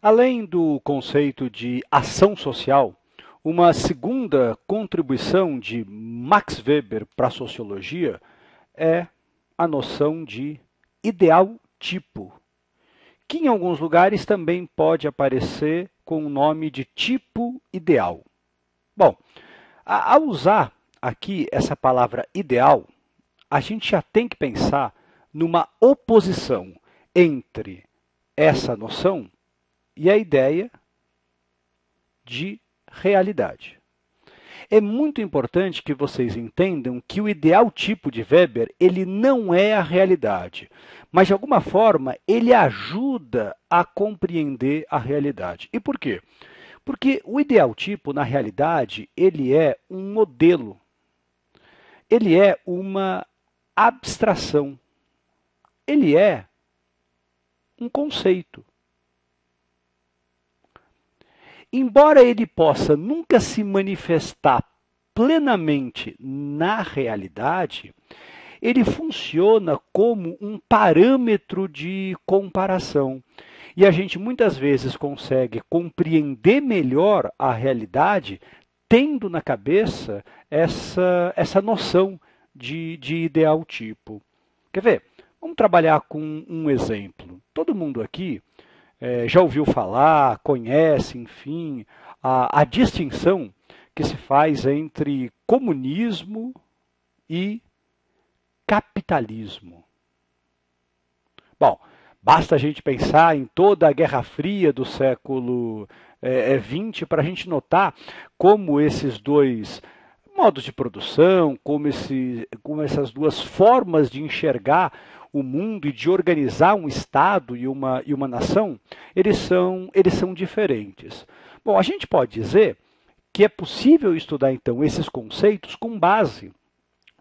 Além do conceito de ação social, uma segunda contribuição de Max Weber para a sociologia é a noção de ideal tipo, que em alguns lugares também pode aparecer com o nome de tipo ideal. Bom, ao usar aqui essa palavra ideal, a gente já tem que pensar numa oposição entre essa noção e a ideia de realidade. É muito importante que vocês entendam que o ideal tipo de Weber, ele não é a realidade, mas de alguma forma ele ajuda a compreender a realidade. E por quê? Porque o ideal tipo, na realidade, ele é um modelo, ele é uma abstração, ele é um conceito. Embora ele possa nunca se manifestar plenamente na realidade, ele funciona como um parâmetro de comparação. E a gente muitas vezes consegue compreender melhor a realidade tendo na cabeça essa noção de ideal tipo. Quer ver? Vamos trabalhar com um exemplo. Todo mundo aqui já ouviu falar, conhece, enfim, a distinção que se faz entre comunismo e capitalismo. Bom, basta a gente pensar em toda a Guerra Fria do século XX para a gente notar como esses dois modos de produção, como essas duas formas de enxergar o mundo e de organizar um Estado e uma nação, eles são diferentes. Bom, a gente pode dizer que é possível estudar, então, esses conceitos com base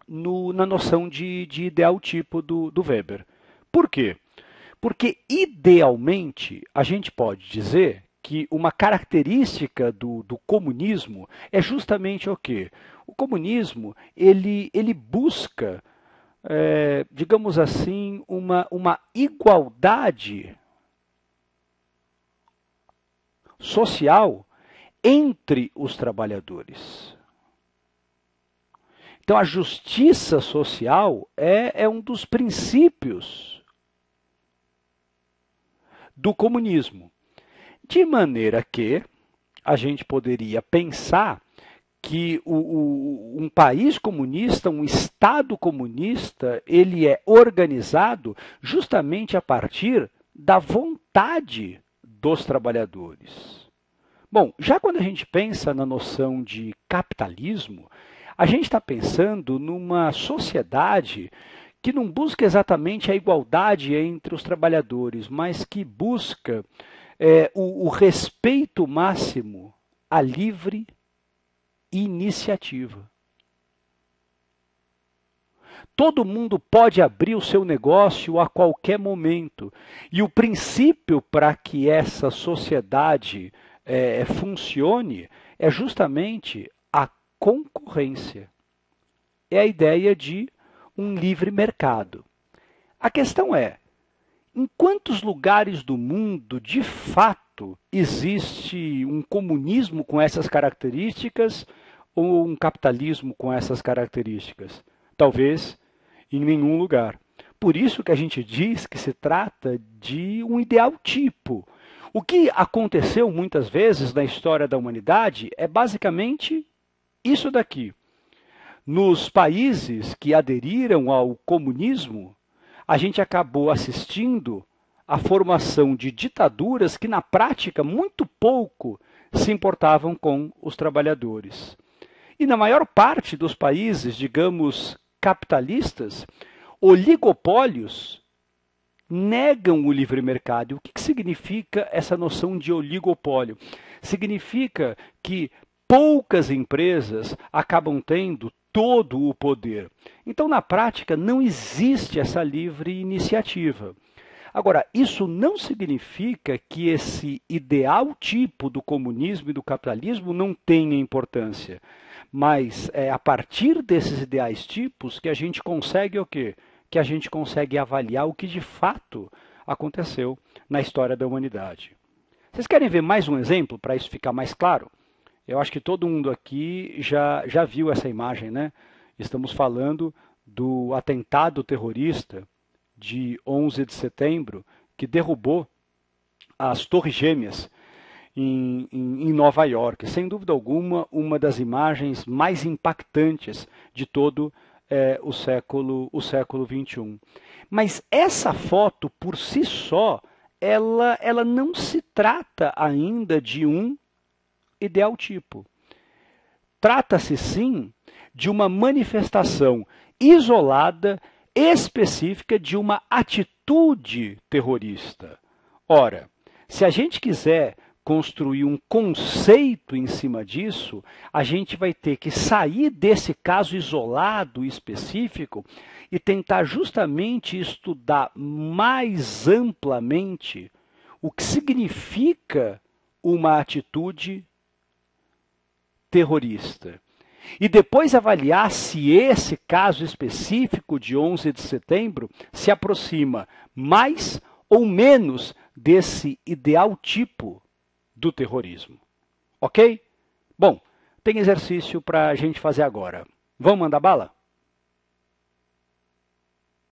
na noção de ideal tipo do Weber. Por quê? Porque, idealmente, a gente pode dizer que uma característica do comunismo é justamente o quê? O comunismo, ele busca, digamos assim, uma igualdade social entre os trabalhadores. Então, a justiça social é um dos princípios do comunismo. De maneira que a gente poderia pensar que um país comunista, um Estado comunista, ele é organizado justamente a partir da vontade dos trabalhadores. Bom, já quando a gente pensa na noção de capitalismo, a gente está pensando numa sociedade que não busca exatamente a igualdade entre os trabalhadores, mas que busca o respeito máximo à livre iniciativa. Todo mundo pode abrir o seu negócio a qualquer momento. E o princípio para que essa sociedade funcione é justamente a concorrência. É a ideia de um livre mercado. A questão é, em quantos lugares do mundo, de fato, existe um comunismo com essas características ou um capitalismo com essas características? Talvez em nenhum lugar. Por isso que a gente diz que se trata de um ideal tipo. O que aconteceu muitas vezes na história da humanidade é basicamente isso daqui. Nos países que aderiram ao comunismo, a gente acabou assistindo à formação de ditaduras que, na prática, muito pouco se importavam com os trabalhadores. E na maior parte dos países, digamos, capitalistas, oligopólios negam o livre mercado. E o que significa essa noção de oligopólio? Significa que poucas empresas acabam tendo todo o poder. Então, na prática, não existe essa livre iniciativa. Agora, isso não significa que esse ideal tipo do comunismo e do capitalismo não tenha importância. Mas é a partir desses ideais tipos que a gente consegue o quê? Que a gente consegue avaliar o que de fato aconteceu na história da humanidade. Vocês querem ver mais um exemplo para isso ficar mais claro? Eu acho que todo mundo aqui já viu essa imagem, né? Estamos falando do atentado terrorista de 11 de setembro, que derrubou as Torres Gêmeas em Nova York. Sem dúvida alguma, uma das imagens mais impactantes de todo o século XXI. Mas essa foto, por si só, ela não se trata ainda de um ideal tipo. Trata-se, sim, de uma manifestação isolada, específica de uma atitude terrorista. Ora, se a gente quiser construir um conceito em cima disso, a gente vai ter que sair desse caso isolado específico e tentar justamente estudar mais amplamente o que significa uma atitude terrorista. E depois avaliar se esse caso específico de 11 de setembro se aproxima mais ou menos desse ideal tipo do terrorismo. Ok? Bom, tem exercício para a gente fazer agora. Vamos mandar bala?